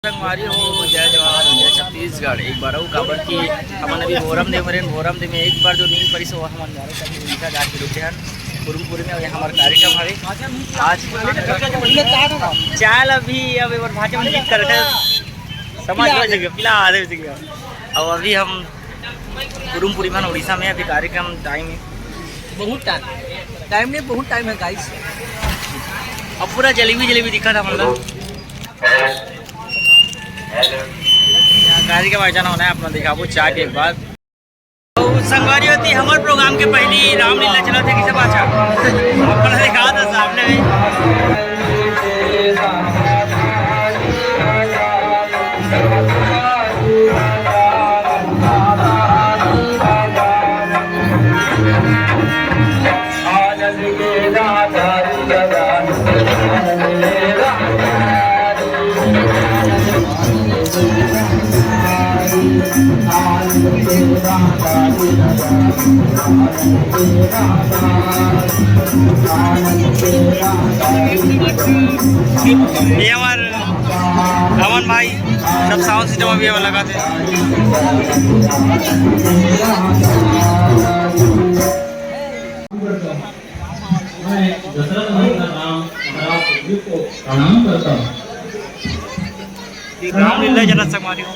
संगवारी हो जय जवाहर जय छत्तीसगढ़। एक बार काबर की हमन अभी मोहरम दे में एक बार जो नींद पड़ी सो हमन जाके रुके हैं कुरुमपुरी में। यहाँ हमारा कार्यक्रम है आज चाल अभी अब एक बार भाषा में लिख कर समझ जगह पिला आधे जगह। अब अभी हम कुरुमपुरी में उड़ीसा में अभी कार्यक्रम टाइम बहुत टाइम नहीं बहुत टाइम है गाइस। अब पूरा जलेबी दिखा था मतलब यहाँ कार्यक्रम आयोजन होना है अपना देखा वो चाय के बाद तो संगवारी होती हमारे प्रोग्राम के पहली रामलीला चला थे किसे बाचा अपना दिखा था सामने में। ये हमारे अमन भाई सब साउंड सिस्टम अभी लगाते हैं। मैं दशरथ भाई का नाम को प्रणाम करता हूँ। रामलीला जला संगवारी हो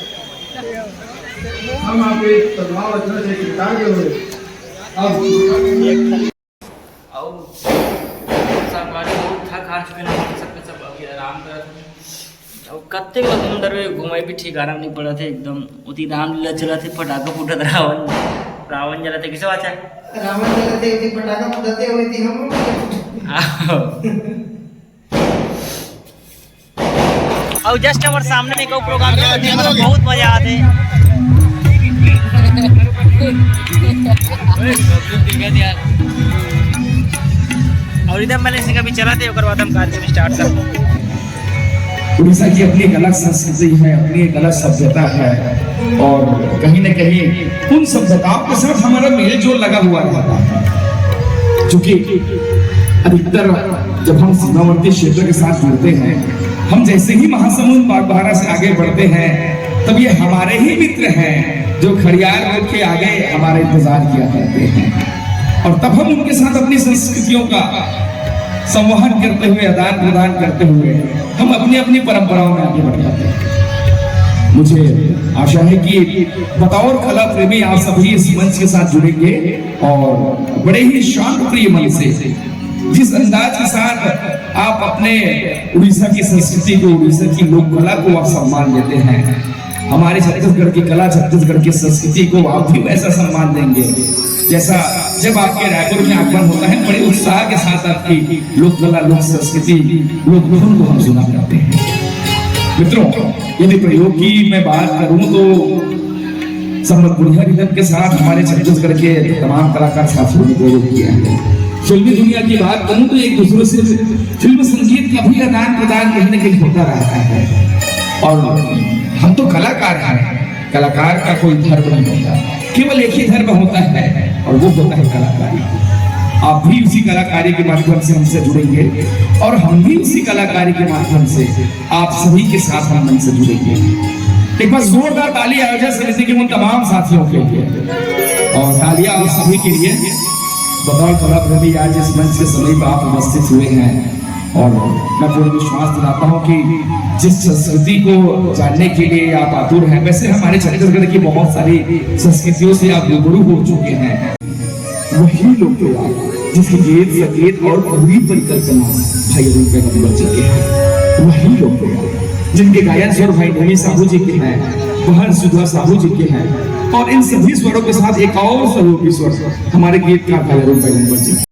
हम आपके सद्भाव वचन से कृतज्ञ हुए। अब संगवारी बहुत थक हार चुके हैं सब अभी आराम कर और कत्ते घूमे भी ठीक आराम नहीं पड़ा थे एकदम उती रामलीला चला थे पटाखा फूटत रावण जला थे किसे बात है रावण जलते थे पटाखा फुटाते हुए थी हम और जस्ट हमारे सामने में कोई प्रोग्राम चला थे मतलब बहुत मजा आते और इधर मैंने इसका भी चला थे और बाद हम कार्यक्रम स्टार्ट करते हैं। उड़ीसा की अपनी एक अलग संस्कृति है, अपनी एक अलग सभ्यता है और कहीं न कहीं उन सभ्यताओं के साथ हमारा मेल जोल लगा हुआ रहता है। क्योंकि अधिकतर जब हम सीमावर्ती क्षेत्र के साथ जुड़ते हैं, हम जैसे ही महासमुंद बागबाहरा से आगे बढ़ते हैं तब ये हमारे ही मित्र हैं जो खड़ियार रोड के आगे हमारा इंतजार किया करते हैं और तब हम उनके साथ अपनी संस्कृतियों का संवहन करते हुए आदान प्रदान करते हुए हम अपनी अपनी परंपराओं में आगे बढ़ जाते हैं। मुझे आशा है कि बतौर कला प्रेमी आप सभी इस मंच के साथ जुड़ेंगे और बड़े ही शांत प्रिय मन से जिस अंदाज के साथ आप अपने उड़ीसा की संस्कृति को उड़ीसा की लोक कला को आप सम्मान देते हैं, हमारे छत्तीसगढ़ की कला छत्तीसगढ़ की संस्कृति को आप भी वैसा सम्मान देंगे जैसा जब आपके रायपुर में आगमन होता है बड़े उत्साह के साथ आपकी लोक कला लोक संस्कृति लोक धुन को हम सुना करते हैं। मित्रों, यदि प्रयोग की मैं बात करूं तो संबलपुरिया रिदम के साथ हमारे छत्तीसगढ़ के तमाम कलाकार साथियों ने प्रयोग किया है। फिल्मी दुनिया की बात करूं तो एक दूसरे से फिल्म संगीत का भी आदान प्रदान कहीं न कहीं होता रहता है और हम तो कलाकार हैं, कलाकार का कोई धर्म नहीं होता, केवल एक ही धर्म होता है और वो होता है कलाकारी। आप भी उसी कलाकारी के माध्यम से हमसे जुड़ेंगे और हम भी उसी कलाकारी के माध्यम से आप सभी के साथ हम मन से जुड़ेंगे। एक बार जोरदार ताली आयोजन समिति के उन तमाम साथियों के लिए और तालियां आप सभी के लिए। बतौर कला प्रेमी आज इस मंच के समय पर आप उपस्थित हुए हैं और मैं पूरा विश्वास दिलाता हूँ कि जिस संस्कृति को जानने के लिए आप आतुर हैं, वैसे हमारे छत्तीसगढ़ की बहुत सारी संस्कृतियों से आप रूबरू हो चुके हैं। वही लोग जिसके गीत संगीत और पूरी परिकल्पना भाई अरुण पैगंबर जी के हैं, वही लोग जिनके गायन स्वर भाई धनी साहू जी के हैं, बहन सुधा साहू जी के हैं और इन सभी स्वरों के साथ एक और स्वरों की स्वर हमारे गीतकार भाई अरुण पैगंबर जी के